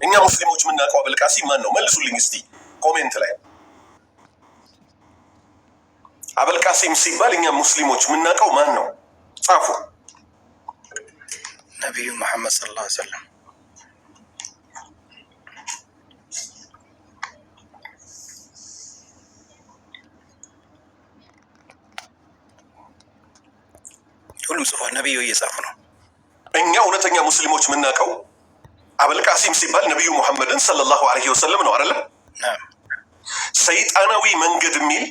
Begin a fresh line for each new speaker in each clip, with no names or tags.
እኛ ሙስሊሞች የምናውቀው አበልቃሲም ማን ነው? መልሱልኝ እስቲ ኮሜንት ላይ። አበልቃሲም ሲባል እኛ ሙስሊሞች የምናውቀው ማን ነው? ጻፉ።
ነቢዩ መሐመድ ሰለላሁ ዐለይሂ ወሰለም። ሁሉም ጽፏል። ነቢዩ እየጻፉ ነው።
እኛ እውነተኛ ሙስሊሞች የምናውቀው አበልቃሲም ሲባል ነቢዩ ሙሐመድን ሰለላሁ ዐለይሂ ወሰለም ነው አይደለም? ሰይጣናዊ መንገድ የሚል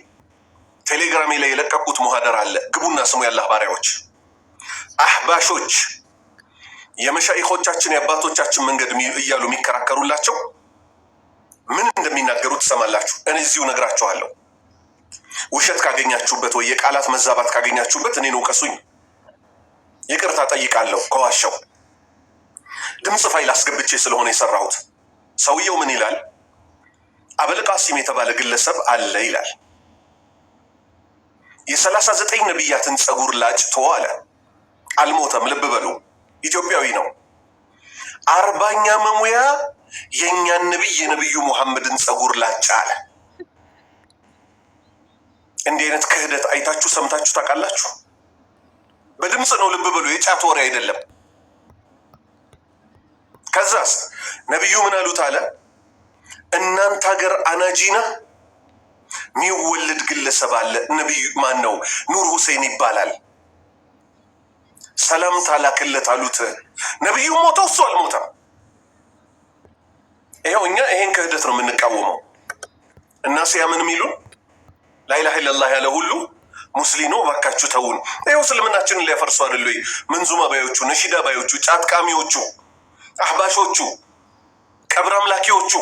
ቴሌግራሜ ላይ የለቀቁት ሙሃደር አለ። ግቡና ስሙ። ያላህ ባሪያዎች፣ አህባሾች የመሻይኾቻችን የአባቶቻችን መንገድ እያሉ የሚከራከሩላቸው ምን እንደሚናገሩ ትሰማላችሁ። እኔ እዚሁ ነግራችኋለሁ። ውሸት ካገኛችሁበት ወይ የቃላት መዛባት ካገኛችሁበት እኔን ውቀሱኝ፣ ይቅርታ ጠይቃለሁ። ከዋሻው ድምፅ ፋይል አስገብቼ ስለሆነ የሰራሁት። ሰውየው ምን ይላል? አበልቃሲም የተባለ ግለሰብ አለ ይላል። የ39 ነቢያትን ጸጉር ላጭቶ አለ። አልሞተም። ልብ በሉ፣ ኢትዮጵያዊ ነው። 40ኛ መሙያ የእኛን ነቢይ የነቢዩ ሙሐመድን ጸጉር ላጭ አለ። እንዲህ አይነት ክህደት አይታችሁ ሰምታችሁ ታውቃላችሁ? በድምፅ ነው። ልብ በሉ፣ የጫት ወሬ አይደለም። ከዛስ ነቢዩ ምን አሉት አለ? እናንተ ሀገር አናጂና የሚወለድ ግለሰብ አለ። ነቢዩ ማን ነው? ኑር ሁሴን ይባላል። ሰላምታ ላክለት አሉት። ነቢዩ ሞተው እሱ አልሞተም። ይኸው እኛ ይሄን ክህደት ነው የምንቃወመው። እና ሲያምን የሚሉን ላኢላሃ ኢለላህ ያለ ሁሉ ሙስሊም ነው። እባካችሁ ተውን። ይኸው እስልምናችንን ሊያፈርሱ አይደሉ? መንዙማ ባዮቹ፣ ነሺዳ ባዮቹ፣ ጫትቃሚዎቹ፣ አህባሾቹ፣ ቀብር አምላኪዎቹ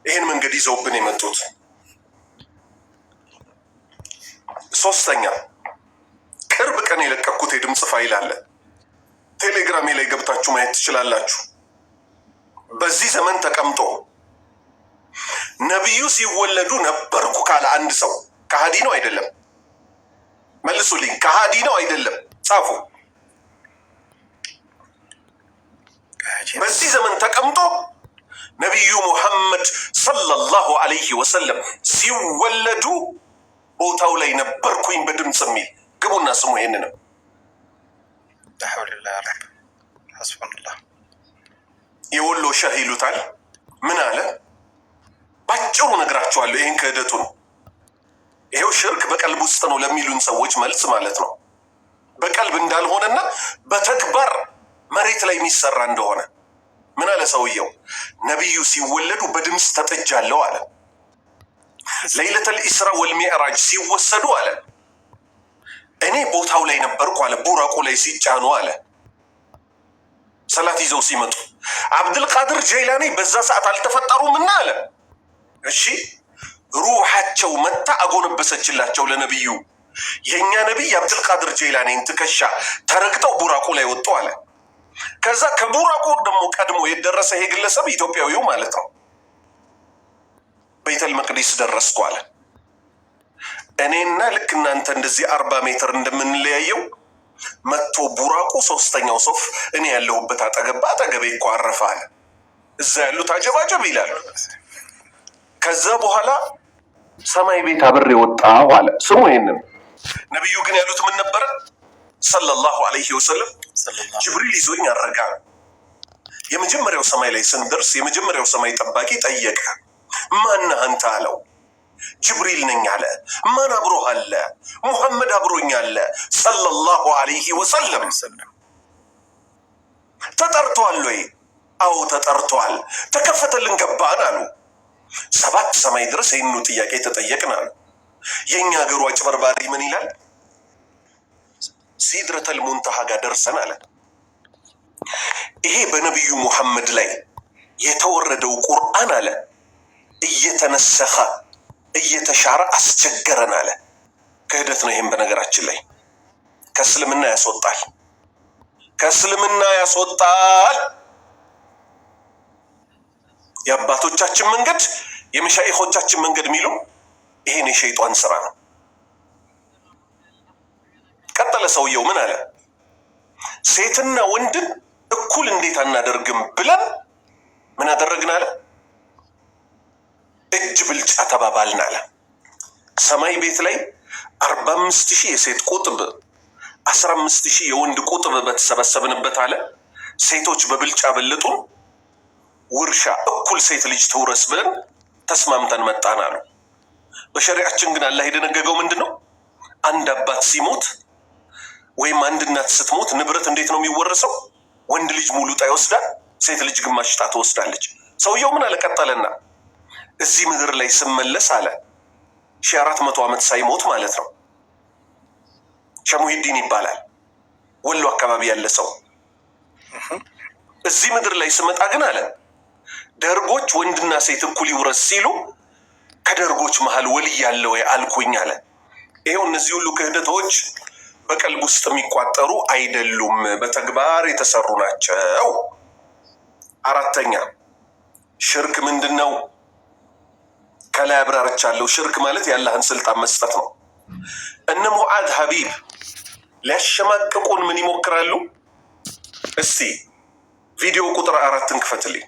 ይሄን መንገድ ይዘውብን የመጡት። ሶስተኛ ቅርብ ቀን የለቀኩት የድምፅ ፋይል አለ። ቴሌግራሜ ላይ ገብታችሁ ማየት ትችላላችሁ። በዚህ ዘመን ተቀምጦ ነቢዩ ሲወለዱ ነበርኩ ካለ አንድ ሰው ከሃዲ ነው አይደለም? መልሱልኝ። ከሃዲ ነው አይደለም? ጻፉ። በዚህ ዘመን ተቀምጦ ነቢዩ ሙሐመድ ሰለላሁ ዐለይሂ ወሰለም ሲወለዱ ቦታው ላይ ነበርኩኝ በድምፅ የሚል ግቡና ስሙ። ይሄንንም የወሎ ሸህ ይሉታል። ምን አለ? ባጭሩ ነግራችኋለሁ። ይህን ክህደቱን ይሄው ሽርክ በቀልብ ውስጥ ነው ለሚሉን ሰዎች መልስ ማለት ነው። በቀልብ እንዳልሆነና በተግባር መሬት ላይ የሚሰራ እንደሆነ ምን አለ ሰውየው? ነቢዩ ሲወለዱ በድምፅ ተጠጃለሁ አለ። ለይለተል ኢስራ ወልሚዕራጅ ሲወሰዱ አለ እኔ ቦታው ላይ ነበርኩ አለ። ቡራቁ ላይ ሲጫኑ አለ። ሰላት ይዘው ሲመጡ አብዱልቃድር ጀይላኒ በዛ ሰዓት አልተፈጠሩምና አለ። እሺ ሩሓቸው መታ አጎነበሰችላቸው ለነቢዩ። የእኛ ነቢይ አብዱልቃድር ጀይላኒን ትከሻ ተረግጠው ቡራቁ ላይ ወጡ አለ። ከዛ ከቡራቁ ደግሞ ቀድሞ የደረሰ ይሄ ግለሰብ ኢትዮጵያዊው ማለት ነው ቤተል መቅዲስ ደረስኩ አለ። እኔና ልክ እናንተ እንደዚህ 40 ሜትር እንደምንለያየው መጥቶ ቡራቁ 3ኛው ሶፍ እኔ ያለሁበት አጠገቤ እኮ አረፈ አለ። እዛ ያሉት አጀባጀብ ይላሉ። ከዛ በኋላ ሰማይ ቤት አብሬ ወጣሁ አለ። ስሙ ይሄንን። ነቢዩ ግን ያሉት ምን ነበረ? ሰለላሁ ዐለይሂ ወሰለም ጅብሪል ይዞኝ አረጋ። የመጀመሪያው ሰማይ ላይ ስንደርስ የመጀመሪያው ሰማይ ጠባቂ ጠየቀ፣ ማነህ አንተ አለው። ጅብሪል ነኝ አለ። ማን አብሮህ አለ? ሙሐመድ አብሮኝ አለ ሰለላሁ ዐለይሂ ወሰለም። ተጠርቷል ወይ? አዎ ተጠርቷል። ተከፈተልን ገባን አሉ። 7 ሰማይ ድረስ ይህኑ ጥያቄ ተጠየቅን አሉ። የእኛ ሀገሩ አጭበርባሪ ምን ይላል? ሲድረተል ሙንተሃ ጋር ደርሰን አለ። ይሄ በነቢዩ ሙሐመድ ላይ የተወረደው ቁርአን አለ እየተነሰኸ እየተሻረ አስቸገረን አለ። ክህደት ነው ይህም። በነገራችን ላይ ከእስልምና ያስወጣል፣ ከእስልምና ያስወጣል። የአባቶቻችን መንገድ የመሻይኾቻችን መንገድ የሚሉ ይሄን የሸይጧን ስራ ነው። ቀጠለ ሰውየው ምን አለ? ሴትና ወንድን እኩል እንዴት አናደርግም ብለን ምን አደረግን አለ? እጅ ብልጫ ተባባልን አለ። ሰማይ ቤት ላይ 45,000 የሴት ቁጥብ 15,000 የወንድ ቁጥብ በተሰበሰብንበት አለ ሴቶች በብልጫ በልጡን፣ ውርሻ እኩል ሴት ልጅ ትውረስ ብለን ተስማምተን መጣን አሉ። በሸሪዓችን ግን አላህ የደነገገው ምንድን ነው? አንድ አባት ሲሞት ወይም አንድ እናት ስትሞት ንብረት እንዴት ነው የሚወረሰው? ወንድ ልጅ ሙሉ ዕጣ ይወስዳል፣ ሴት ልጅ ግማሽ ዕጣ ትወስዳለች። ሰውየው ምን አለ ቀጠለና እዚህ ምድር ላይ ስመለስ አለ 1400 ዓመት ሳይሞት ማለት ነው። ሸሙሂዲን ይባላል፣ ወሎ አካባቢ ያለ ሰው። እዚህ ምድር ላይ ስመጣ ግን አለ ደርጎች ወንድና ሴት እኩል ይውረስ ሲሉ ከደርጎች መሃል ወልይ ያለ ወይ አልኩኝ አለ። ይሄው እነዚህ ሁሉ ክህደቶች በቀልብ ውስጥ የሚቋጠሩ አይደሉም፣ በተግባር የተሰሩ ናቸው። አራተኛ ሽርክ ምንድን ነው? ከላይ አብራርቻለሁ። ሽርክ ማለት የአላህን ስልጣን መስጠት ነው። እነ ሙዓዝ ሀቢብ ሊያሸማቅቁን ምን ይሞክራሉ? እስቲ ቪዲዮ ቁጥር 4 ክፈትልኝ።